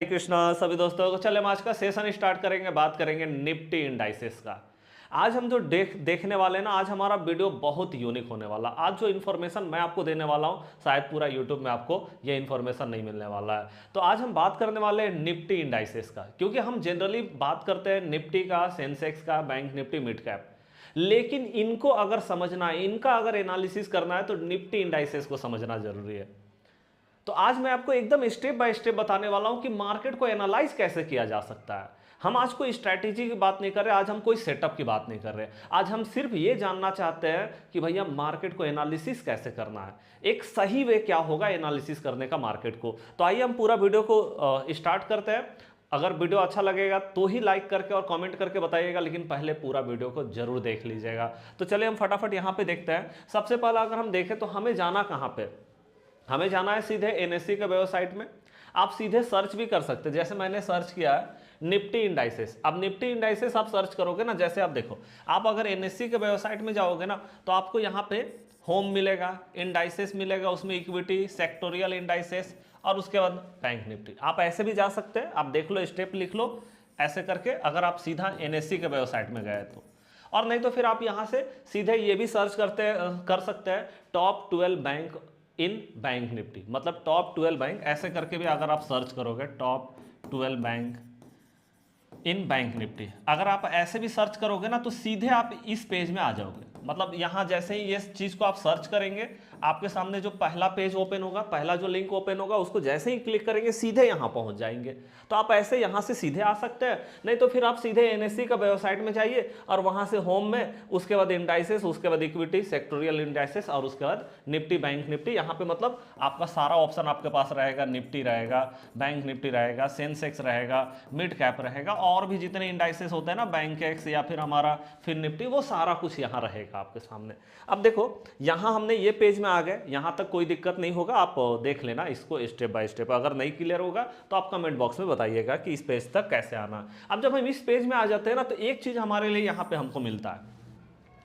हरे कृष्णा सभी दोस्तों को। चले हम आज का सेशन स्टार्ट करेंगे, बात करेंगे निफ्टी इंडाइसेस का। आज हम जो देखने वाले हैं ना, आज हमारा वीडियो बहुत यूनिक होने वाला। आज जो इन्फॉर्मेशन मैं आपको देने वाला हूं, शायद पूरा यूट्यूब में आपको ये इन्फॉर्मेशन नहीं मिलने वाला है। तो आज हम बात करने वाले हैं निफ्टी इंडाइसेस का, क्योंकि हम जनरली बात करते हैं निफ्टी का, सेंसेक्स का, बैंक निफ्टी, मिड कैप, लेकिन इनको अगर समझना है, इनका अगर एनालिसिस करना है तो निफ्टी इंडाइसेस को समझना जरूरी है। तो आज मैं आपको एकदम स्टेप बाय स्टेप बताने वाला हूं कि मार्केट को एनालाइज कैसे किया जा सकता है। हम आज कोई स्ट्रैटेजी की बात नहीं कर रहे, आज हम कोई सेटअप की बात नहीं कर रहे। आज हम सिर्फ ये जानना चाहते हैं कि भैया मार्केट को एनालिसिस कैसे करना है, एक सही वे क्या होगा एनालिसिस करने का मार्केट को। तो आइए हम पूरा वीडियो को स्टार्ट करते हैं। अगर वीडियो अच्छा लगेगा तो ही लाइक करके और कमेंट करके बताइएगा, लेकिन पहले पूरा वीडियो को जरूर देख लीजिएगा। तो चलिए हम फटाफट यहाँ पे देखते हैं। सबसे पहले अगर हम देखें तो हमें जाना कहाँ पे, हमें जाना है सीधे एनएससी के वेबसाइट में। आप सीधे सर्च भी कर सकते हैं, जैसे मैंने सर्च किया है निफ्टी इंडाइसेस। अब निफ्टी इंडाइसेस आप सर्च करोगे ना, जैसे आप देखो, आप अगर एनएससी के वेबसाइट में जाओगे ना तो आपको यहाँ पे होम मिलेगा, इंडाइसेस मिलेगा, उसमें इक्विटी, सेक्टोरियल इंडाइसेस और उसके बाद बैंक निफ्टी। आप ऐसे भी जा सकते हैं, आप देख लो, स्टेप लिख लो ऐसे करके, अगर आप सीधा एनएससी के वेबसाइट में गए तो। और नहीं तो फिर आप यहाँ से सीधे ये भी सर्च कर सकते हैं टॉप 12 बैंक इन बैंक निफ्टी, मतलब टॉप 12 बैंक, ऐसे करके भी अगर आप सर्च करोगे टॉप 12 बैंक इन बैंक निफ्टी, अगर आप ऐसे भी सर्च करोगे ना तो सीधे आप इस पेज में आ जाओगे। मतलब यहाँ जैसे ही ये चीज़ को आप सर्च करेंगे, आपके सामने जो पहला पेज ओपन होगा, पहला जो लिंक ओपन होगा, उसको जैसे ही क्लिक करेंगे सीधे यहाँ पहुँच जाएंगे। तो आप ऐसे यहाँ से सीधे आ सकते हैं, नहीं तो फिर आप सीधे एनएससी का वेबसाइट में जाइए और वहाँ से होम में, उसके बाद इंडाइसेस, उसके बाद इक्विटी, सेक्टोरियल इंडाइसेस और उसके बाद निफ्टी, बैंक निफ्टी। यहाँ पे मतलब आपका सारा ऑप्शन आपके पास रहेगा, निफ्टी रहेगा, बैंक निफ्टी रहेगा, सेंसेक्स रहेगा, मिड कैप रहेगा, और भी जितने इंडाइसेस होते हैं ना, बैंक एक्स या फिर हमारा फिर निफ्टी, वो सारा कुछ यहाँ रहेगा आपके सामने। अब देखो यहाँ हमने ये पेज में आ गए, यहाँ तक कोई दिक्कत नहीं होगा, आप देख लेना इसको स्टेप बाय स्टेप। अगर नहीं क्लियर होगा तो आप कमेंट बॉक्स में बताइएगा कि इस पेज तक कैसे आना। अब जब हम इस पेज में आ जाते हैं ना तो एक चीज हमारे लिए यहाँ पे हमको मिलता है,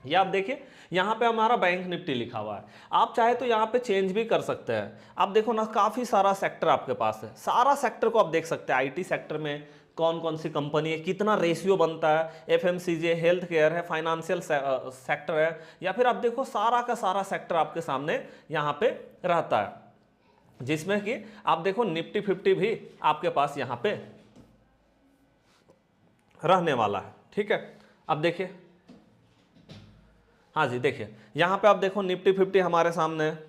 ये आप देखिए यहाँ पे हमारा बैंक निफ्टी लिखा हुआ है। आप चाहे तो यहाँ पे चेंज भी कर सकते हैं। आप देखो ना, काफी सारा सेक्टर आपके पास है, सारा सेक्टर को आप देख सकते हैं। आईटी सेक्टर में कौन कौन सी कंपनी है, कितना रेशियो बनता है, एफएमसीजी, हेल्थ केयर है, फाइनेंशियल सेक्टर है, या फिर आप देखो सारा का सारा सेक्टर आपके सामने यहाँ पे रहता है, जिसमें कि आप देखो निफ्टी 50 भी आपके पास यहाँ पे रहने वाला है। ठीक है, अब देखिए, हाँ जी, देखिए यहाँ पे आप देखो निफ्टी 50 हमारे सामने है,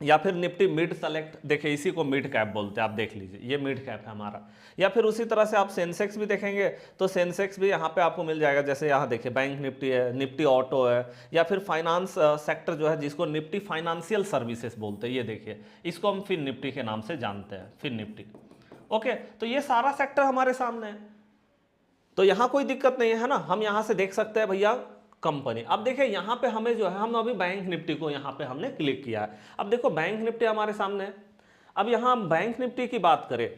या फिर निफ्टी मिड सेलेक्ट, देखिए इसी को मिड कैप बोलते हैं, आप देख लीजिए ये मिड कैप है हमारा। या फिर उसी तरह से आप सेंसेक्स भी देखेंगे तो सेंसेक्स भी यहाँ पे आपको मिल जाएगा। जैसे यहाँ देखिए बैंक निफ्टी है, निफ्टी ऑटो है, या फिर फाइनेंस सेक्टर जो है जिसको निफ्टी फाइनेंशियल सर्विसेज बोलते हैं, ये देखिए इसको हम फिन निफ्टी के नाम से जानते हैं, फिन निफ्टी। ओके, तो ये सारा सेक्टर हमारे सामने है, तो यहाँ कोई दिक्कत नहीं है ना, हम यहाँ से देख सकते हैं भैया कंपनी। अब देखिए यहाँ पे हमें जो है, हम अभी बैंक निफ्टी को यहाँ पे हमने क्लिक किया है। अब देखो बैंक निफ्टी हमारे सामने है। अब यहाँ हम बैंक निफ्टी की बात करें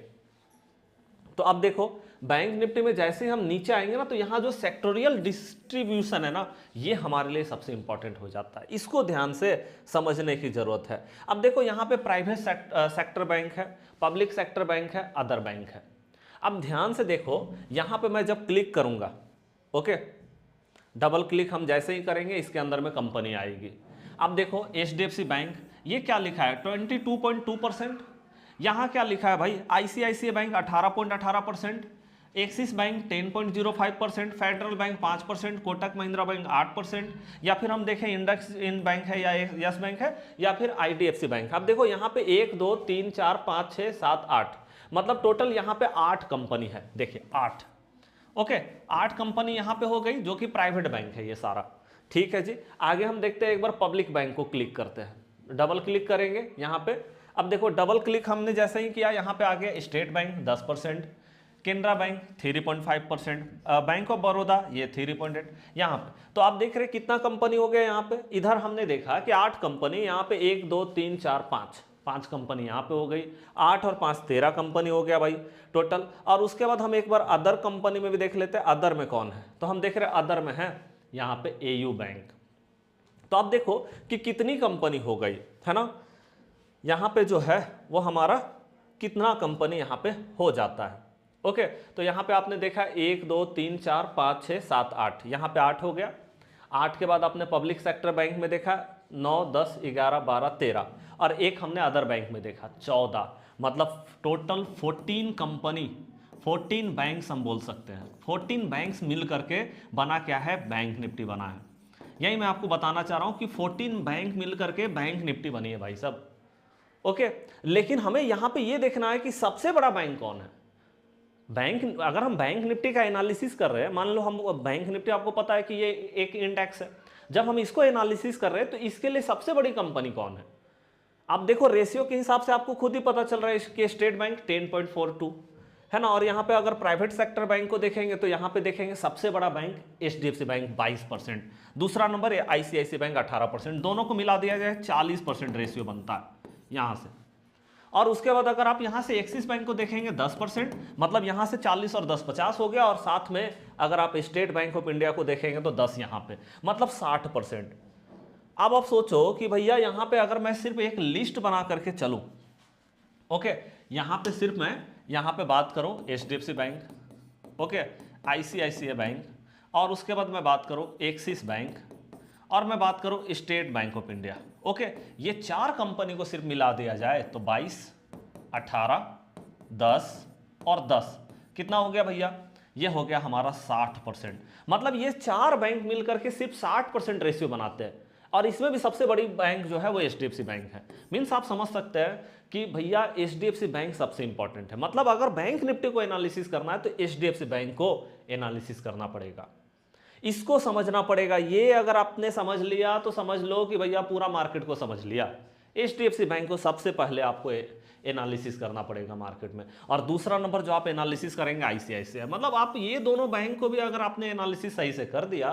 तो अब देखो बैंक निफ्टी में जैसे ही हम नीचे आएंगे ना तो यहाँ जो सेक्टोरियल डिस्ट्रीब्यूशन है ना, ये हमारे लिए सबसे इंपॉर्टेंट हो जाता है, इसको ध्यान से समझने की जरूरत है। अब देखो यहाँ पे प्राइवेट सेक्टर बैंक है, पब्लिक सेक्टर बैंक है, अदर बैंक है। अब ध्यान से देखो, यहाँ पे मैं जब क्लिक करूंगा, ओके, डबल क्लिक हम जैसे ही करेंगे इसके अंदर में कंपनी आएगी। अब देखो एचडीएफसी बैंक, ये क्या लिखा है 22.2%। यहाँ क्या लिखा है भाई, ICICI bank 18.18%, axis bank 10.05%, federal bank 5%, Kotak Mahindra bank 8%, या फिर हम देखें इंडेक्स इन बैंक है या यस बैंक है, या फिर आईडीएफसी बैंक। अब देखो यहाँ पे 1 2 3 4 5 6 7 8, मतलब टोटल यहाँ पे 8 कंपनी है। देखिए 8, ओके, 8 कंपनी यहाँ पे हो गई जो कि प्राइवेट बैंक है ये सारा। ठीक है जी, आगे हम देखते हैं, एक बार पब्लिक बैंक को क्लिक करते हैं, डबल क्लिक करेंगे यहाँ पे। अब देखो डबल क्लिक हमने जैसे ही किया, यहाँ पे आ गया state bank 10%, Canara bank 3.5%, bank of Baroda ये 3.8 यहाँ पे। तो आप देख रहे कितना कंपनी हो गया यहाँ पे। इधर हमने देखा कि 8 कंपनी, यहाँ पे 1 2 3 4 5 कंपनी यहाँ पे हो गई, 8 और 5 13 कंपनी हो गया भाई टोटल। और उसके बाद हम एक बार अदर कंपनी में भी देख लेते हैं, अदर में कौन है, तो हम देख रहे हैं अदर में है यहाँ पे एयू बैंक। तो आप देखो कि कितनी कंपनी हो गई है ना, यहाँ पे जो है वो हमारा कितना कंपनी यहाँ पे हो जाता है। ओके, तो यहाँ पे आपने देखा 1 2 3 4 5 6 7 8, यहाँ पे 8 हो गया। 8 के बाद आपने पब्लिक सेक्टर बैंक में देखा 9 10 11 12 13, और एक हमने अदर बैंक में देखा 14, मतलब टोटल 14 कंपनी, 14 बैंक्स हम बोल सकते हैं। 14 बैंक्स मिल करके बना क्या है, बैंक निफ्टी बना है। यही मैं आपको बताना चाह रहा हूँ कि 14 बैंक मिल करके बैंक निफ्टी बनी है भाई साहब। ओके, लेकिन हमें यहाँ पे ये देखना है कि सबसे बड़ा बैंक कौन है। बैंक, अगर हम बैंक निफ्टी का एनालिसिस कर रहे हैं, मान लो हम बैंक निफ्टी, आपको पता है कि ये एक इंडेक्स है, जब हम इसको एनालिसिस कर रहे हैं तो इसके लिए सबसे बड़ी कंपनी कौन है। आप देखो रेशियो के हिसाब से आपको खुद ही पता चल रहा है कि स्टेट बैंक 10.42 है ना, और यहाँ पे अगर प्राइवेट सेक्टर बैंक को देखेंगे तो यहाँ पे देखेंगे सबसे बड़ा बैंक HDFC बैंक 22%, दूसरा नंबर ICICI बैंक 18%, दोनों को मिला दिया जाए 40% रेशियो बनता है यहाँ से। और उसके बाद अगर आप यहाँ से एक्सिस बैंक को देखेंगे 10%, मतलब यहाँ से 40 और 10 50 हो गया, और साथ में अगर आप स्टेट बैंक ऑफ इंडिया को देखेंगे तो 10 यहाँ पे, मतलब 60%। अब आप सोचो कि भैया यहाँ पे अगर मैं सिर्फ एक लिस्ट बना करके चलूँ, ओके, यहाँ पे सिर्फ मैं यहाँ पे बात करूँ HDFC bank, okay, ICICI bank, और उसके बाद मैं बात करूँ एक्सिस बैंक, और मैं बात करूँ state bank of India, okay, ये 4 कंपनी को सिर्फ मिला दिया जाए तो 22 18 10 और 10 कितना हो गया भैया, ये हो गया हमारा 60%। मतलब ये 4 बैंक मिलकर के सिर्फ 60% रेशियो बनाते हैं, और इसमें भी सबसे बड़ी बैंक जो है वो HDFC बैंक है। मीन्स आप समझ सकते हैं कि भैया HDFC बैंक सबसे इंपॉर्टेंट है। मतलब अगर बैंक निफ्टी को एनालिसिस करना है तो HDFC बैंक को एनालिसिस करना पड़ेगा, इसको समझना पड़ेगा। ये अगर आपने समझ लिया तो समझ लो कि भैया पूरा मार्केट को समझ लिया। HDFC बैंक को सबसे पहले आपको एनालिसिस करना पड़ेगा मार्केट में, और दूसरा नंबर जो आप एनालिसिस करेंगे ICICI। मतलब आप ये दोनों बैंक को भी अगर आपने एनालिसिस सही से कर दिया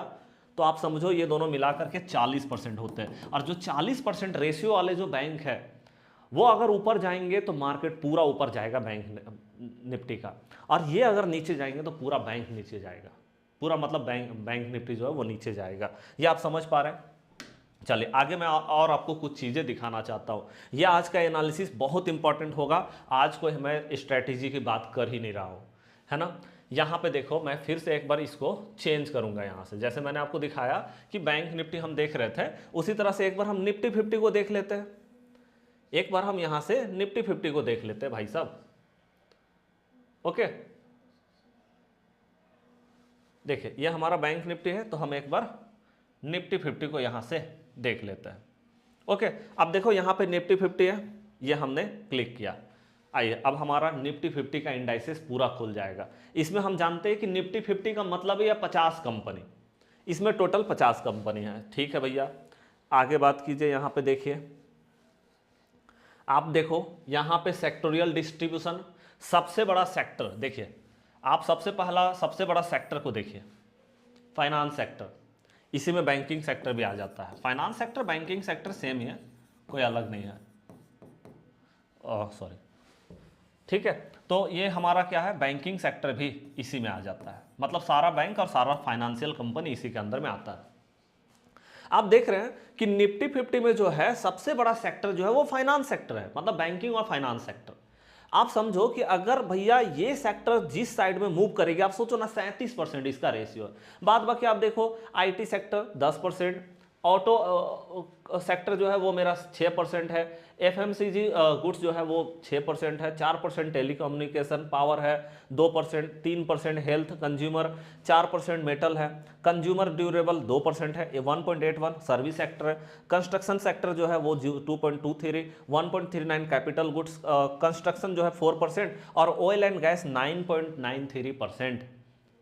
तो आप समझो ये दोनों मिला करके 40% होते हैं, और जो 40% रेशियो वाले जो बैंक है वो अगर ऊपर जाएंगे तो मार्केट पूरा ऊपर जाएगा बैंक निफ्टी का, और ये अगर नीचे जाएंगे तो पूरा बैंक नीचे जाएगा, पूरा मतलब बैंक निफ्टी जो है वो नीचे जाएगा। ये आप समझ पा रहे हैं। चलिए आगे मैं और आपको कुछ चीज़ें दिखाना चाहता हूँ। ये आज का एनालिसिस बहुत इंपॉर्टेंट होगा। आज को मैं स्ट्रैटेजी की बात कर ही नहीं रहा हूँ, है ना। यहाँ पे देखो मैं फिर से एक बार इसको चेंज करूँगा यहाँ से, जैसे मैंने आपको दिखाया कि बैंक निफ्टी हम देख रहे थे, उसी तरह से एक बार हम निफ्टी 50 को देख लेते हैं। एक बार हम यहाँ से निफ्टी 50 को देख लेते हैं भाई साहब। ओके, देखिए ये हमारा बैंक निफ्टी है, तो हम एक बार निफ्टी 50 को यहाँ से देख लेते हैं। ओके, अब देखो यहाँ पे निफ्टी 50 है, ये हमने क्लिक किया। आइए अब हमारा निफ्टी 50 का इंडाइसेस पूरा खुल जाएगा। इसमें हम जानते हैं कि निफ्टी 50 का मतलब है 50 कंपनी, इसमें टोटल 50 कंपनी है। ठीक है भैया, आगे बात कीजिए। यहाँ पे देखिए, आप देखो यहाँ पे सेक्टोरियल डिस्ट्रीब्यूशन, सबसे बड़ा सेक्टर देखिए, आप सबसे बड़ा सेक्टर को देखिए, फाइनेंस सेक्टर, इसी में बैंकिंग सेक्टर भी आ जाता है। Finance sector banking sector same ही है, कोई अलग नहीं है। सॉरी, ठीक है, तो ये हमारा क्या है, बैंकिंग सेक्टर भी इसी में आ जाता है। मतलब सारा बैंक और सारा फाइनेंशियल कंपनी इसी के अंदर में आता है। आप देख रहे हैं कि निफ्टी 50 में जो है सबसे बड़ा सेक्टर जो है वो फाइनेंस सेक्टर है, मतलब बैंकिंग और फाइनेंस सेक्टर। आप समझो कि अगर भैया ये सेक्टर जिस साइड में मूव करेगी, आप सोचो ना 37% इसका रेशियो है। बाद बाकी आप देखो IT सेक्टर 10%, ऑटो सेक्टर जो है वो मेरा 6% है, FMCG गुड्स जो है वो 6% है, 4% टेलीकम्युनिकेशन पावर है, 2%, 3% हेल्थ कंज्यूमर, 4% मेटल है, कंज्यूमर ड्यूरेबल 2% है, 1.81 सर्विस सेक्टर है, कंस्ट्रक्शन सेक्टर जो है वो 2.23, 1.39 कैपिटल गुड्स, कंस्ट्रक्शन जो है 4%, और ऑयल एंड गैस 9.93%।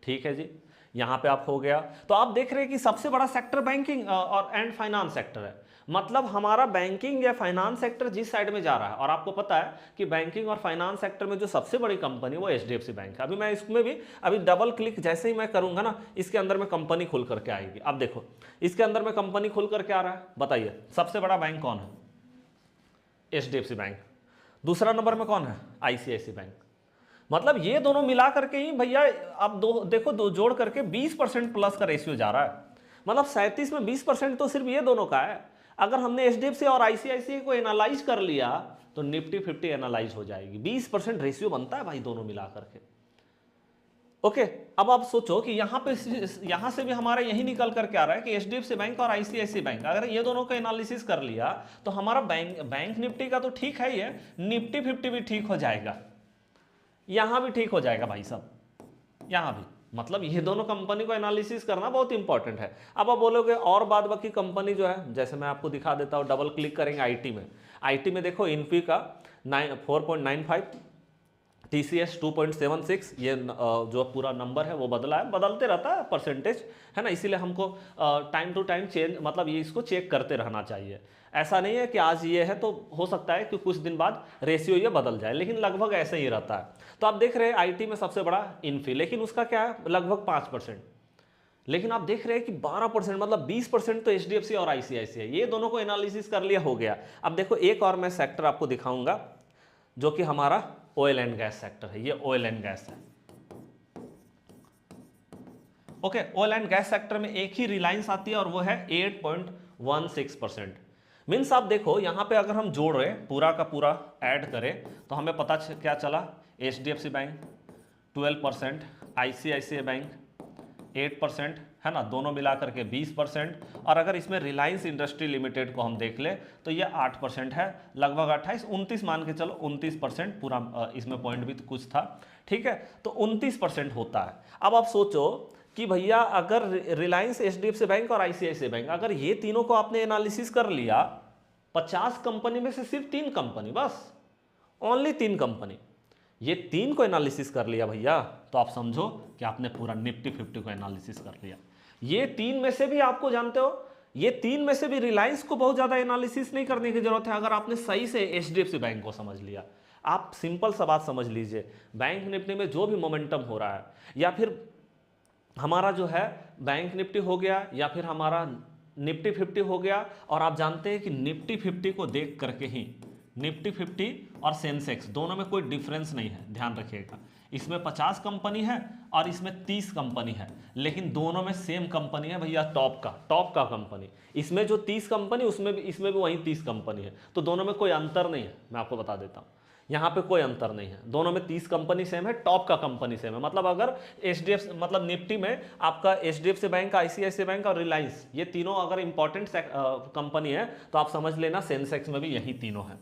ठीक है जी, यहाँ पे आप हो गया। तो आप देख रहे हैं कि सबसे बड़ा सेक्टर बैंकिंग और एंड फाइनेंस सेक्टर है। मतलब हमारा बैंकिंग या फाइनेंस सेक्टर जिस साइड में जा रहा है, और आपको पता है कि बैंकिंग और फाइनेंस सेक्टर में जो सबसे बड़ी कंपनी वो HDFC बैंक है। अभी मैं इसमें भी अभी डबल क्लिक जैसे ही मैं करूंगा ना, इसके अंदर में कंपनी खुल करके आएगी। अब देखो इसके अंदर में कंपनी खुल करके आ रहा है। बताइए सबसे बड़ा बैंक कौन है, HDFC बैंक। दूसरा नंबर में कौन है, ICICI बैंक। मतलब ये दोनों मिला करके ही भैया अब दो जोड़ करके 20% प्लस का रेशियो जा रहा है। मतलब 37 में 20% तो सिर्फ ये दोनों का है। अगर हमने HDFC और ICICI को एनालाइज कर लिया तो निफ्टी 50 एनालाइज हो जाएगी। 20% रेशियो बनता है भाई दोनों मिला करके। ओके, अब आप सोचो कि यहां से भी हमारा यही निकल करके आ रहा है कि एचडीएफसी बैंक और आईसीआईसी बैंक, अगर ये दोनों का एनालिसिस कर लिया तो हमारा बैंक निफ्टी का तो ठीक है ही है, निफ्टी 50 भी ठीक हो जाएगा, यहां भी ठीक हो जाएगा भाई साहब, यहां भी। मतलब ये दोनों कंपनी को एनालिसिस करना बहुत इंपॉर्टेंट है। अब आप बोलोगे और बाद बाकी कंपनी जो है, जैसे मैं आपको दिखा देता हूं, डबल क्लिक करेंगे आईटी में। आईटी में देखो इन्फी का 4.95, टीसीएस 2.76, ये जो पूरा नंबर है वो बदला है, बदलते रहता है परसेंटेज, है ना, इसीलिए हमको टाइम टू टाइम चेंज, मतलब ये इसको चेक करते रहना चाहिए। ऐसा नहीं है कि आज ये है तो हो सकता है कि कुछ दिन बाद रेशियो ये बदल जाए, लेकिन लगभग ऐसे ही रहता है। तो आप देख रहे हैं आईटी में सबसे बड़ा इन्फी, लेकिन उसका क्या है, लगभग 5%। लेकिन आप देख रहे हैं कि 12%, मतलब 20% तो एचडीएफसी और आईसीआईसी है। ये दोनों को एनालिसिस कर लिया, हो गया। अब देखो एक और मैं सेक्टर आपको दिखाऊंगा जो कि हमारा ऑयल एंड गैस सेक्टर है। ये ऑयल एंड गैस है। Okay, oil and gas sector में एक ही रिलायंस आती है और वो है 8.16%। मीन्स आप देखो यहां पे अगर हम जोड़ रहे पूरा का पूरा ऐड करें तो हमें पता क्या चला, एचडीएफसी बैंक 12%, आईसीआईसीआई बैंक 8%, है ना, दोनों मिलाकर के 20%। और अगर इसमें रिलायंस इंडस्ट्री लिमिटेड को हम देख ले तो ये 8% है, लगभग 28, 29 मान के चलो, 29% पूरा, इसमें पॉइंट भी तो कुछ था, ठीक है, तो 29% होता है। अब आप सोचो कि भैया अगर रिलायंस, एचडीएफसी बैंक और आईसीआईसीआई बैंक, अगर ये तीनों को आपने एनालिसिस कर लिया, 50 कंपनी में से सिर्फ 3 कंपनी, बस ओनली 3 कंपनी, ये 3 को एनालिसिस कर लिया भैया, तो आप समझो कि आपने पूरा निफ्टी 50 को एनालिसिस कर लिया। ये 3 में से भी आपको जानते हो, ये 3 में से भी रिलायंस को बहुत ज्यादा एनालिसिस नहीं करने की जरूरत है, अगर आपने सही से एचडीएफसी बैंक को समझ लिया। आप सिंपल सा बात समझ लीजिए, बैंक निफ्टी में जो भी मोमेंटम हो रहा है, या फिर हमारा जो है बैंक निफ्टी हो गया, या फिर हमारा निफ्टी 50 हो गया, और आप जानते हैं कि निफ्टी 50 को देख करके ही निफ्टी 50 और सेंसेक्स दोनों में कोई डिफरेंस नहीं है, ध्यान रखिएगा। इसमें 50 कंपनी है और इसमें 30 कंपनी है, लेकिन दोनों में सेम कंपनी है भैया, टॉप का कंपनी। इसमें जो 30 कंपनी, इसमें भी वही 30 कंपनी है, तो दोनों में कोई अंतर नहीं है, मैं आपको बता देता हूँ, यहाँ पे कोई अंतर नहीं है, दोनों में 30 कंपनी सेम है, टॉप का कंपनी सेम है। मतलब अगर एचडीएफसी, मतलब निफ्टी में आपका एचडीएफसी बैंक, आईसीआईसीआई बैंक और रिलायंस, ये तीनों अगर इंपॉर्टेंट कंपनी है, तो आप समझ लेना सेंसेक्स में भी यही तीनों है।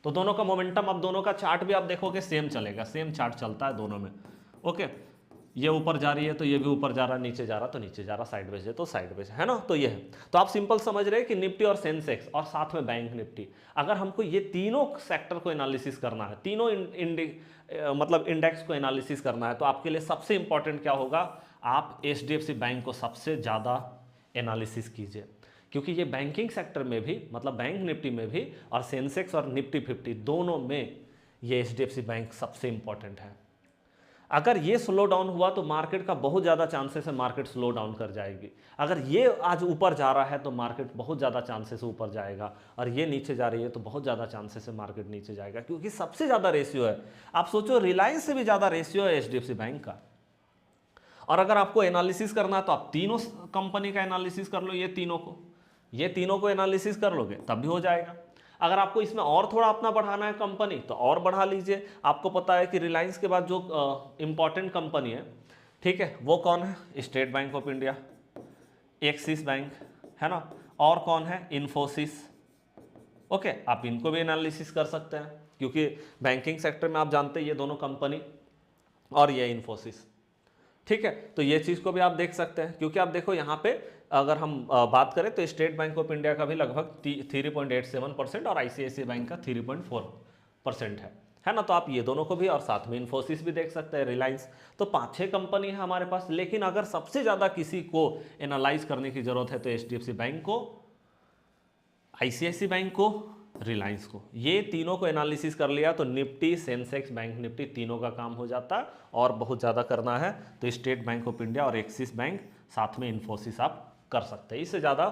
तो दोनों का मोमेंटम, अब दोनों का चार्ट भी आप देखोगे सेम चलेगा, सेम चार्ट चलता है दोनों में। ओके, ये ऊपर जा रही है तो ये भी ऊपर जा रहा है, नीचे जा रहा तो नीचे जा रहा, साइडवेज है तो साइडवेज है ना, तो ये है। तो आप सिंपल समझ रहे हैं कि निफ्टी और सेंसेक्स और साथ में बैंक निफ्टी, अगर हमको ये तीनों सेक्टर को एनालिसिस करना है, तीनों मतलब इंडेक्स को एनालिसिस करना है, तो आपके लिए सबसे इंपॉर्टेंट क्या होगा, आप एचडीएफसी बैंक को सबसे ज़्यादा एनालिसिस कीजिए, क्योंकि ये बैंकिंग सेक्टर में भी, मतलब बैंक निफ्टी में भी, और सेंसेक्स और निफ्टी 50 दोनों में ये एचडीएफसी बैंक सबसे इंपॉर्टेंट है। अगर ये स्लो डाउन हुआ तो मार्केट का बहुत ज़्यादा चांसेस है मार्केट स्लो डाउन कर जाएगी। अगर ये आज ऊपर जा रहा है तो मार्केट बहुत ज़्यादा चांसेस है ऊपर जाएगा, और ये नीचे जा रही है तो बहुत ज़्यादा चांसेस है मार्केट नीचे जाएगा, क्योंकि सबसे ज़्यादा रेशियो है। आप सोचो रिलायंस से भी ज़्यादा रेशियो है एचडीएफसी बैंक का। और अगर आपको एनालिसिस करना है तो आप तीनों कंपनी का एनालिसिस कर लो, ये तीनों को एनालिसिस कर लोगे तब भी हो जाएगा। अगर आपको इसमें और थोड़ा अपना बढ़ाना है कंपनी तो और बढ़ा लीजिए। आपको पता है कि रिलायंस के बाद जो इंपॉर्टेंट कंपनी है, ठीक है, वो कौन है, state bank of India, axis bank, है ना, और कौन है, इन्फोसिस। ओके, आप इनको भी एनालिसिस कर सकते हैं, क्योंकि बैंकिंग सेक्टर में आप जानते हैं ये दोनों कंपनी और ये इन्फोसिस, ठीक है। तो ये चीज़ को भी आप देख सकते हैं, क्योंकि आप देखो यहाँ पे अगर हम बात करें तो स्टेट बैंक ऑफ इंडिया का भी लगभग 3.87% और आईसीआईसीआई बैंक का 3.4% है ना। तो आप ये दोनों को भी, और साथ में इन्फोसिस भी देख सकते हैं, रिलायंस। तो 5-6 कंपनी है हमारे पास, लेकिन अगर सबसे ज़्यादा किसी को एनालाइज करने की जरूरत है तो एचडीएफसी बैंक को, आईसीआईसीआई बैंक को, रिलायंस को, ये तीनों को एनालिसिस कर लिया तो निफ्टी, सेंसेक्स, बैंक निफ्टी तीनों का काम हो जाता है। और बहुत ज़्यादा करना है तो स्टेट बैंक ऑफ इंडिया और एक्सिस बैंक, साथ में इन्फोसिस आप कर सकते हैं। इससे ज़्यादा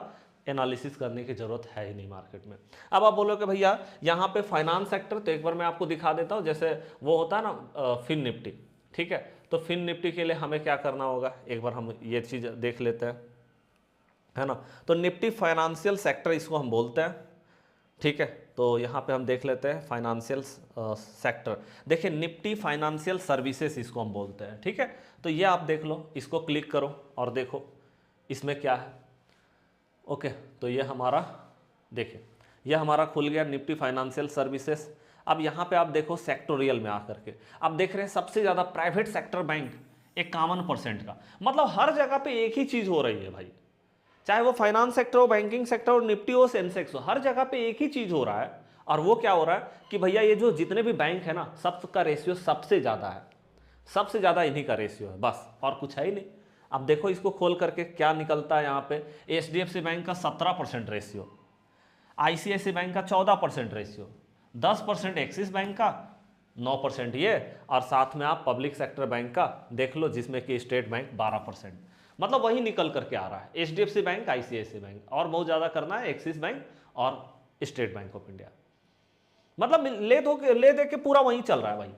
एनालिसिस करने की जरूरत है ही नहीं मार्केट में। अब आप बोलोगे भैया यहाँ पे फाइनेंस सेक्टर, तो एक बार मैं आपको दिखा देता हूँ। जैसे वो होता है ना फिन निफ्टी, ठीक है, तो फिन निफ्टी के लिए हमें क्या करना होगा, एक बार हम ये चीज़ देख लेते हैं, है ना। तो निफ्टी फाइनेंशियल सेक्टर इसको हम बोलते हैं, ठीक है। तो यहाँ पे हम देख लेते हैं फाइनेंशियल सेक्टर। देखिए निफ्टी फाइनेंशियल सर्विसेज इसको हम बोलते हैं, ठीक है। तो ये आप देख लो, इसको क्लिक करो और देखो इसमें क्या है। ओके, तो ये हमारा देखिए ये हमारा खुल गया निफ्टी फाइनेंशियल सर्विसेज। अब यहाँ पे आप देखो सेक्टोरियल में आकर के आप देख रहे हैं सबसे ज़्यादा प्राइवेट सेक्टर बैंक 51% का, मतलब हर जगह पे एक ही चीज़ हो रही है भाई, चाहे वो फाइनेंस सेक्टर हो, बैंकिंग सेक्टर हो, निफ्टी हो, सेंसेक्स हो, हर जगह पे एक ही चीज़ हो रहा है। और वो क्या हो रहा है कि भैया ये जो जितने भी बैंक है ना, सबका रेशियो सबसे ज़्यादा है, सबसे ज़्यादा इन्हीं का रेशियो है, बस और कुछ है ही नहीं। अब देखो इसको खोल करके क्या निकलता है यहाँ पे, HDFC बैंक का 17% रेशियो, ICICI बैंक का 14% रेशियो, 10% एक्सिस बैंक का, 9% ये, और साथ में आप पब्लिक सेक्टर बैंक का देख लो जिसमें कि स्टेट बैंक 12%, मतलब वही निकल करके आ रहा है HDFC बैंक, ICICI बैंक, और बहुत ज़्यादा करना है एक्सिस बैंक और स्टेट बैंक ऑफ इंडिया। मतलब ले दे के पूरा वही चल रहा है भाई,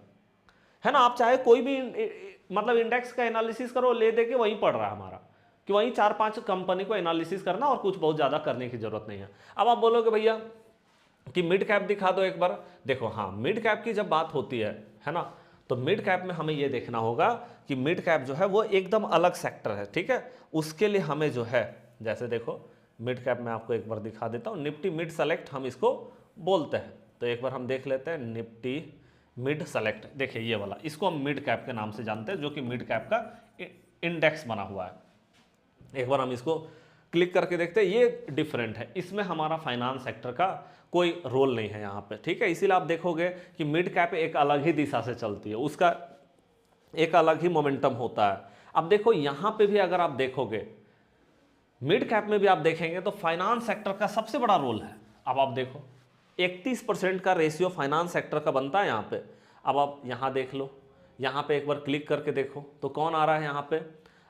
है ना। आप चाहे कोई भी मतलब इंडेक्स का एनालिसिस करो, ले दे के वही पड़ रहा है हमारा, कि वही 4-5 कंपनी को एनालिसिस करना और कुछ बहुत ज़्यादा करने की जरूरत नहीं है। अब आप बोलोगे भैया कि मिड कैप दिखा दो एक बार, देखो हाँ मिड कैप की जब बात होती है ना, तो मिड कैप में हमें ये देखना होगा कि मिड कैप जो है वो एकदम अलग सेक्टर है, ठीक है। उसके लिए हमें जो है, जैसे देखो मिड कैप में आपको एक बार दिखा देता हूँ, निफ्टी मिड सेलेक्ट हम इसको बोलते हैं। तो एक बार हम देख लेते हैं निफ्टी मिड सेलेक्ट, देखिए ये वाला, इसको हम मिड कैप के नाम से जानते हैं, जो कि मिड कैप का इंडेक्स बना हुआ है। एक बार हम इसको क्लिक करके देखते हैं, ये डिफरेंट है, इसमें हमारा फाइनेंस सेक्टर का कोई रोल नहीं है यहाँ पे, ठीक है। इसीलिए आप देखोगे कि मिड कैप एक अलग ही दिशा से चलती है, उसका एक अलग ही मोमेंटम होता है। अब देखो यहाँ पे भी अगर आप देखोगे, मिड कैप में भी आप देखेंगे तो फाइनेंस सेक्टर का सबसे बड़ा रोल है। अब आप देखो 31% का रेशियो फाइनेंस सेक्टर का बनता है यहाँ पे। अब आप यहाँ देख लो, यहाँ पे एक बार क्लिक करके देखो तो कौन आ रहा है यहाँ पे।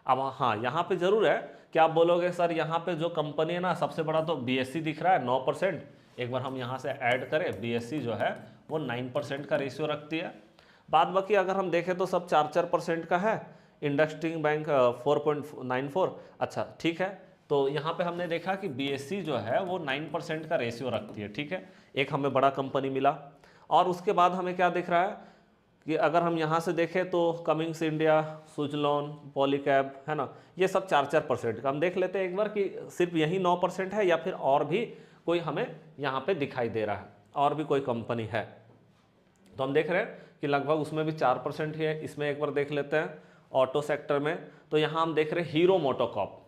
अब हाँ यहाँ पे जरूर है कि आप बोलोगे सर यहाँ पे जो कंपनी है ना सबसे बड़ा तो BSE दिख रहा है 9%। एक बार हम यहाँ से ऐड करें, BSE जो है वो 9% का रेशियो रखती है। बाद बाकी अगर हम देखें तो सब 4% का है। इंडस्ट्रियल बैंक 4.94, अच्छा ठीक है। तो यहाँ पे हमने देखा कि BSE जो है वो 9% का रेशियो रखती है, ठीक है। एक हमें बड़ा कंपनी मिला। और उसके बाद हमें क्या दिख रहा है कि अगर हम यहाँ से देखें तो कमिंग्स इंडिया, सुजलॉन, पॉलीकैब, है ना, ये सब 4% का। हम देख लेते हैं एक बार कि सिर्फ यही 9% है या फिर और भी कोई हमें यहाँ पे दिखाई दे रहा है, और भी कोई कंपनी है। तो हम देख रहे हैं कि लगभग उसमें भी 4% ही है। इसमें एक बार देख लेते हैं ऑटो सेक्टर में, तो यहाँ हम देख रहे हैं हीरो मोटोकॉर्प।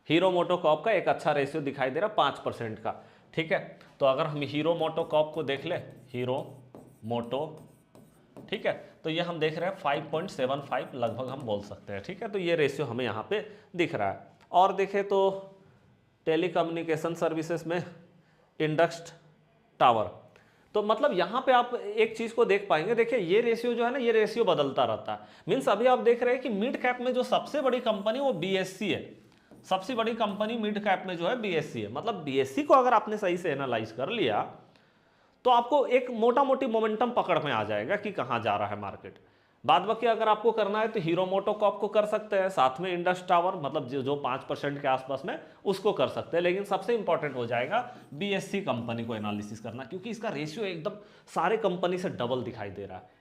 हीरो मोटोकॉर्प का एक अच्छा रेशियो दिखाई दे रहा है 5% का, ठीक है। तो अगर हम हीरो मोटोकॉर्प को देख ले, हीरो मोटो, ठीक है, तो ये हम देख रहे हैं 5.75 लगभग हम बोल सकते हैं, ठीक है। तो ये रेशियो हमें यहाँ पे दिख रहा है। और देखें तो टेलीकम्युनिकेशन सर्विसेज में इंडस टावर, तो मतलब यहाँ पे आप एक चीज़ को देख पाएंगे, देखिए ये रेशियो जो है ना, ये रेशियो बदलता रहता है। मीन्स अभी आप देख रहे हैं कि मिड कैप में जो सबसे बड़ी कंपनी वो BSE है, सबसे बड़ी कंपनी मिड कैप में जो है BSE है। मतलब BSE को अगर आपने सही से एनालाइज कर लिया तो आपको एक मोटा मोटी मोमेंटम पकड़ में आ जाएगा कि कहाँ जा रहा है मार्केट। बाद बाकी अगर आपको करना है तो हीरो मोटोकॉर्प को कर सकते हैं, साथ में इंडस टावर, मतलब जो 5% के आसपास में उसको कर सकते हैं। लेकिन सबसे इंपॉर्टेंट हो जाएगा BSE कंपनी को एनालिसिस करना, क्योंकि इसका रेशियो एकदम सारे कंपनी से डबल दिखाई दे रहा है।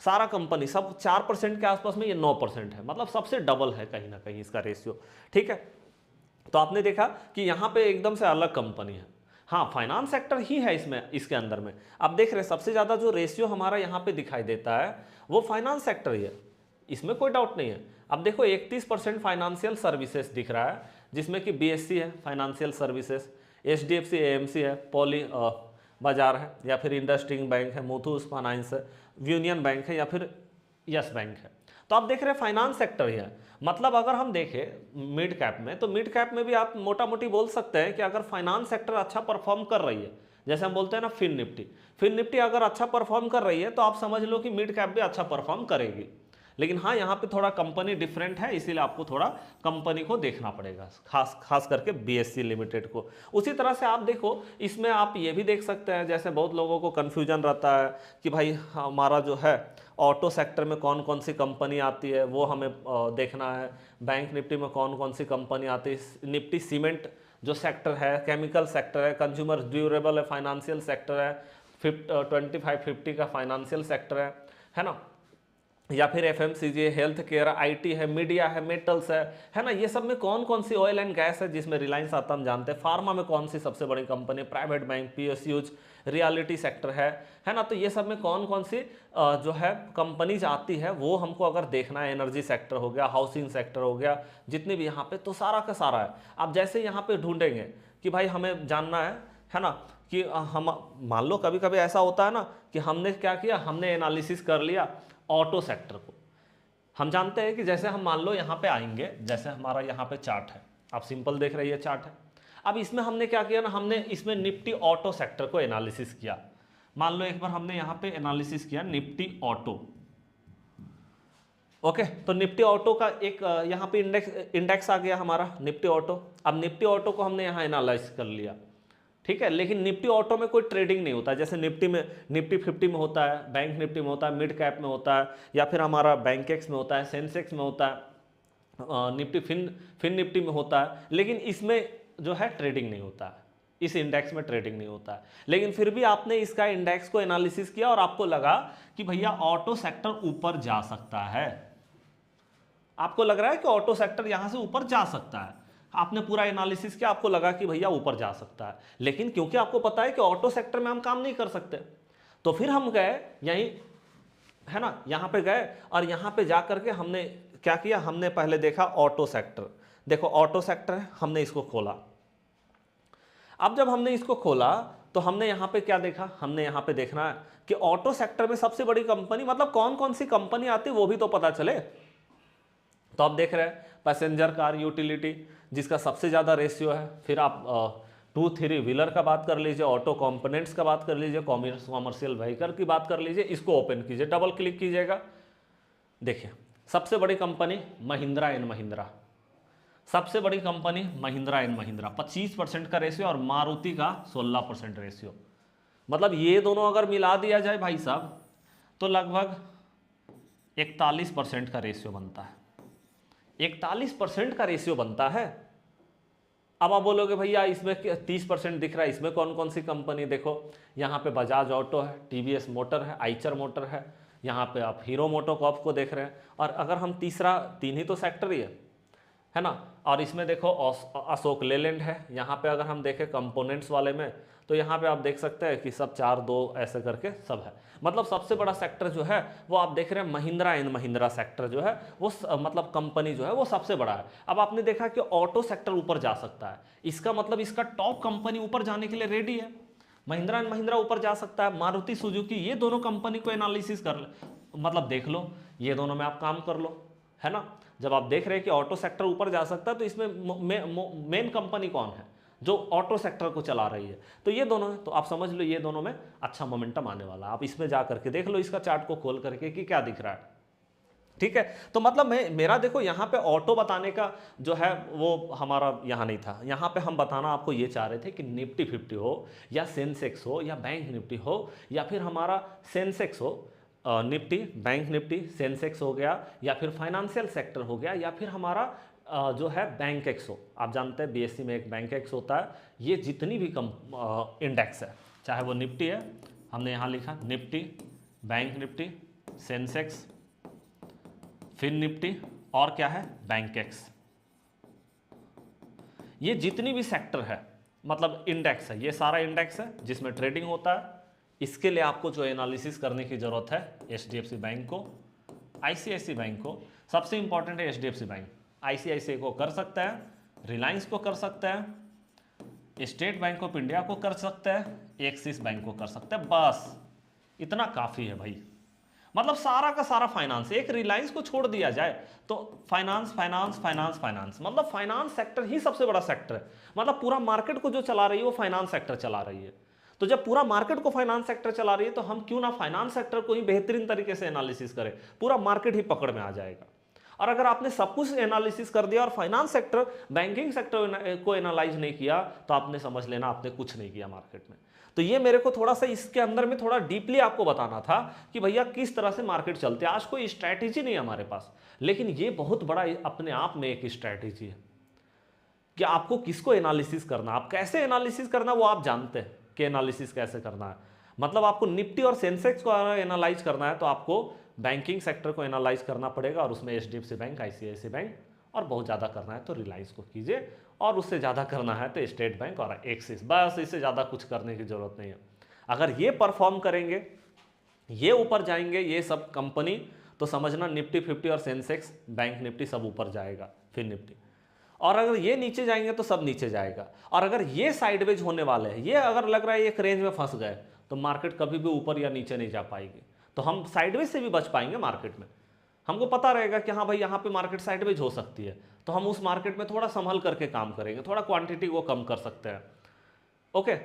सारा कंपनी सब 4% के आसपास में, ये 9% है, मतलब सबसे डबल है कहीं ना कहीं इसका रेशियो, ठीक है। तो आपने देखा कि यहाँ पे एकदम से अलग कंपनी है। हाँ फाइनेंस सेक्टर ही है इसमें, इसके अंदर में आप देख रहे हैं सबसे ज़्यादा जो रेशियो हमारा यहाँ पे दिखाई देता है वो फाइनेंस सेक्टर ही है, इसमें कोई डाउट नहीं है। अब देखो 31% फाइनेंशियल सर्विसेज दिख रहा है, जिसमें कि BSE है फाइनेंशियल सर्विसेज, HDFC AMC है, पॉली बाजार है, या फिर इंडस्ट्रियल बैंक है, मुथूस फाइनेंस है, यूनियन बैंक है, या फिर यस बैंक है। तो आप देख रहे हैं फाइनेंस सेक्टर ही है। मतलब अगर हम देखें मिड कैप में, तो मिड कैप में भी आप मोटा मोटी बोल सकते हैं कि अगर फाइनेंस सेक्टर अच्छा परफॉर्म कर रही है, जैसे हम बोलते हैं ना फिन निफ्टी अगर अच्छा परफॉर्म कर रही है तो आप समझ लो कि मिड कैप भी अच्छा परफॉर्म करेगी। लेकिन हाँ यहाँ पे थोड़ा कंपनी डिफरेंट है, इसीलिए आपको थोड़ा कंपनी को देखना पड़ेगा, खास करके BSE लिमिटेड को। उसी तरह से आप देखो इसमें आप ये भी देख सकते हैं, जैसे बहुत लोगों को कन्फ्यूजन रहता है कि भाई हमारा जो है ऑटो सेक्टर में कौन कौन सी कंपनी आती है वो हमें देखना है, बैंक निफ्टी में कौन कौन सी कंपनी आती है, निफ्टी सीमेंट जो सेक्टर है, केमिकल सेक्टर है, कंज्यूमर ड्यूरेबल है, फाइनेंशियल सेक्टर है, 25-50 का फाइनेंशियल सेक्टर है ना, या फिर एफएमसीजी, हेल्थ केयर, आईटी है, मीडिया है, मेटल्स है ना, ये सब में कौन कौन सी, ऑयल एंड गैस है जिसमें रिलायंस आता हम जानते हैं, फार्मा में कौन सी सबसे बड़ी company, private bank, PSUs, reality sector है ना, तो ये सब में कौन कौन सी जो है कंपनीज आती है वो हमको अगर देखना है, एनर्जी सेक्टर हो गया, हाउसिंग सेक्टर हो गया, जितने भी यहाँ पे, तो सारा का सारा है। आप जैसे यहाँ पे ढूंढेंगे कि भाई हमें जानना है ना, कि हम मान लो कभी कभी ऐसा होता है ना कि हमने क्या किया, हमने एनालिसिस कर लिया ऑटो सेक्टर को। हम जानते हैं कि जैसे हम मान लो यहाँ पे आएंगे, जैसे हमारा यहाँ पे चार्ट है, आप सिंपल देख रहे हैं चार्ट है, अब इसमें हमने क्या किया ना, हमने इसमें निफ्टी ऑटो सेक्टर को एनालिसिस किया। मान लो एक बार हमने यहाँ पे एनालिसिस किया निफ्टी ऑटो, ओके, तो निफ्टी ऑटो का एक यहाँ पे इंडेक्स आ गया हमारा निफ्टी ऑटो। अब निफ्टी ऑटो को हमने यहाँ एनालाइज कर लिया, ठीक है, लेकिन निफ्टी ऑटो में कोई ट्रेडिंग नहीं होता, जैसे निफ्टी 50 में होता है, बैंक निफ्टी में होता है, मिड कैप में होता है, या फिर हमारा बैंकेक्स में होता है, सेंसेक्स में होता है, निफ्टी फिन निफ्टी में होता है, लेकिन इसमें जो है ट्रेडिंग नहीं होता है, इस इंडेक्स में ट्रेडिंग नहीं होता है। लेकिन फिर भी आपने इसका इंडेक्स को एनालिसिस किया और आपको लगा कि भैया ऑटो सेक्टर ऊपर जा सकता है, आपको लग रहा है कि ऑटो सेक्टर यहां से ऊपर जा सकता है, आपने पूरा एनालिसिस किया, आपको लगा कि भैया ऊपर जा सकता है, लेकिन क्योंकि आपको पता है कि ऑटो सेक्टर में हम काम नहीं कर सकते, तो फिर हम गए यहीं, है ना, यहाँ पे गए और यहाँ पे जा करके हमने क्या किया, हमने पहले देखा ऑटो सेक्टर। देखो ऑटो सेक्टर है, हमने इसको खोला। अब जब हमने इसको खोला तो हमने यहाँ पे क्या देखा, हमने यहाँ पे देखना है कि ऑटो सेक्टर में सबसे बड़ी कंपनी, मतलब कौन कौन सी कंपनी आती है वो भी तो पता चले। तो आप देख रहे हैं पैसेंजर कार यूटिलिटी जिसका सबसे ज़्यादा रेशियो है, फिर आप 2-3 व्हीलर का बात कर लीजिए, ऑटो कंपोनेंट्स का बात कर लीजिए, कॉमर्शियल व्हीकल की बात कर लीजिए, इसको ओपन कीजिए, डबल क्लिक कीजिएगा, देखिए सबसे बड़ी कंपनी महिंद्रा एंड महिंद्रा, सबसे बड़ी कंपनी महिंद्रा एंड महिंद्रा 25% का रेशियो और मारुति का 16% रेशियो। मतलब ये दोनों अगर मिला दिया जाए भाई साहब तो लगभग 41% का रेशियो बनता है, 41% का रेशियो बनता है। अब आप बोलोगे भैया इसमें 30% दिख रहा है, इसमें कौन कौन सी कंपनी, देखो यहाँ पे बजाज ऑटो है, टीवीएस मोटर है, आइचर मोटर है, यहाँ पे आप हीरो मोटोकॉर्प को देख रहे हैं, और अगर हम तीन ही तो सेक्टर ही है ना, और इसमें देखो अशोक लेलैंड है, यहाँ पे अगर हम देखें कंपोनेंट्स वाले में तो यहाँ पे आप देख सकते हैं कि सब 4-2 ऐसे करके सब है। मतलब सबसे बड़ा सेक्टर जो है वो आप देख रहे हैं महिंद्रा एंड महिंद्रा सेक्टर जो है वो मतलब कंपनी जो है वो सबसे बड़ा है। अब आपने देखा कि ऑटो सेक्टर ऊपर जा सकता है, इसका मतलब इसका टॉप कंपनी ऊपर जाने के लिए रेडी है, महिंद्रा एंड महिंद्रा ऊपर जा सकता है, मारुति सुजुकी, ये दोनों कंपनी को एनालिसिस कर मतलब देख लो, ये दोनों में आप काम कर लो, है ना। जब आप देख रहे हैं कि ऑटो सेक्टर ऊपर जा सकता है तो इसमें मेन कंपनी कौन है जो ऑटो सेक्टर को चला रही है, तो ये दोनों है। तो आप समझ लो ये दोनों में अच्छा मोमेंटम आने वाला है। आप इसमें जा करके देख लो, इसका चार्ट को खोल करके कि क्या दिख रहा है, ठीक है। तो मतलब मेरा देखो यहाँ पे ऑटो बताने का जो है वो हमारा यहाँ नहीं था, यहाँ पे हम बताना आपको ये चाह रहे थे कि निफ्टी 50 हो या सेंसेक्स हो या बैंक निफ्टी हो या फिर हमारा सेंसेक्स हो, निफ्टी, बैंक निफ्टी, सेंसेक्स हो गया, या फिर फाइनेंशियल सेक्टर हो गया, या फिर हमारा जो है बैंक एक्स हो। आप जानते हैं बीएससी में एक बैंक एक्स होता है। ये जितनी भी इंडेक्स है, चाहे वो निफ्टी है, हमने यहाँ लिखा Nifty, bank Nifty, Sensex, Fin Nifty और क्या है बैंक एक्स, ये जितनी भी सेक्टर है मतलब इंडेक्स है, ये सारा इंडेक्स है जिसमें ट्रेडिंग होता है। इसके लिए आपको जो एनालिसिस करने की जरूरत है एचडीएफसी बैंक को, आईसीआईसी बैंक को, सबसे इंपॉर्टेंट है एचडीएफसी बैंक, आईसीआईसी को कर सकता है, रिलायंस को कर सकता है, स्टेट बैंक ऑफ इंडिया को कर सकता है, एक्सिस बैंक को कर सकता है, बस इतना काफ़ी है भाई। मतलब सारा का सारा फाइनेंस, एक रिलायंस को छोड़ दिया जाए तो फाइनेंस फाइनेंस फाइनेंस फाइनेंस, मतलब फाइनेंस सेक्टर ही सबसे बड़ा सेक्टर है। मतलब पूरा मार्केट को जो चला रही है वो फाइनेंस सेक्टर चला रही है। तो जब पूरा मार्केट को फाइनेंस सेक्टर चला रही है तो हम क्यों ना फाइनेंस सेक्टर को ही बेहतरीन तरीके से एनालिसिस करें, पूरा मार्केट ही पकड़ में आ जाएगा। और अगर आपने सब कुछ एनालिसिस कर दिया और फाइनेंस सेक्टर, बैंकिंग सेक्टर को एनालाइज नहीं किया तो आपने समझ लेना आपने कुछ नहीं किया मार्केट में। तो ये मेरे को थोड़ा सा इसके अंदर में थोड़ा डीपली आपको बताना था कि भैया किस तरह से मार्केट चलते हैं। आज कोई स्ट्रैटेजी नहीं है हमारे पास, लेकिन ये बहुत बड़ा अपने आप में एक स्ट्रैटेजी है। कि आपको किसको एनालिसिस करना है, आप कैसे एनालिसिस करना वो आप जानते हैं कि एनालिसिस कैसे करना है। मतलब आपको निफ्टी और सेंसेक्स को एनालाइज करना है तो आपको बैंकिंग सेक्टर को एनालाइज करना पड़ेगा, और उसमें एचडीएफसी बैंक, आईसीआईसी बैंक, और बहुत ज़्यादा करना है तो रिलायंस को कीजिए, और उससे ज़्यादा करना है तो स्टेट बैंक और एक्सिस, बस इससे ज़्यादा कुछ करने की ज़रूरत नहीं है। अगर ये परफॉर्म करेंगे, ये ऊपर जाएंगे ये सब कंपनी, तो समझना निफ्टी 50 और सेंसेक्स, बैंक निफ्टी सब ऊपर जाएगा, फिर निफ्टी। और अगर ये नीचे जाएंगे तो सब नीचे जाएगा। और अगर ये साइडवेज होने वाले हैं, ये अगर लग रहा है एक रेंज में फंस गए, तो मार्केट कभी भी ऊपर या नीचे नहीं जा पाएगी। तो हम साइडवेज से भी बच पाएंगे मार्केट में। हमको पता रहेगा कि हाँ भाई यहाँ पे मार्केट साइडवेज हो सकती है, तो हम उस मार्केट में थोड़ा संभल करके काम करेंगे, थोड़ा क्वांटिटी को कम कर सकते हैं, ओके,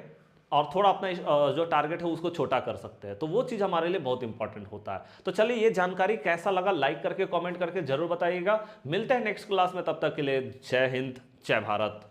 और थोड़ा अपना जो टारगेट है उसको छोटा कर सकते हैं। तो वो चीज़ हमारे लिए बहुत इंपॉर्टेंट होता है। तो चलिए, ये जानकारी कैसा लगा लाइक करके कमेंट करके जरूर बताइएगा। मिलते हैं नेक्स्ट क्लास में, तब तक के लिए जय हिंद, जय भारत।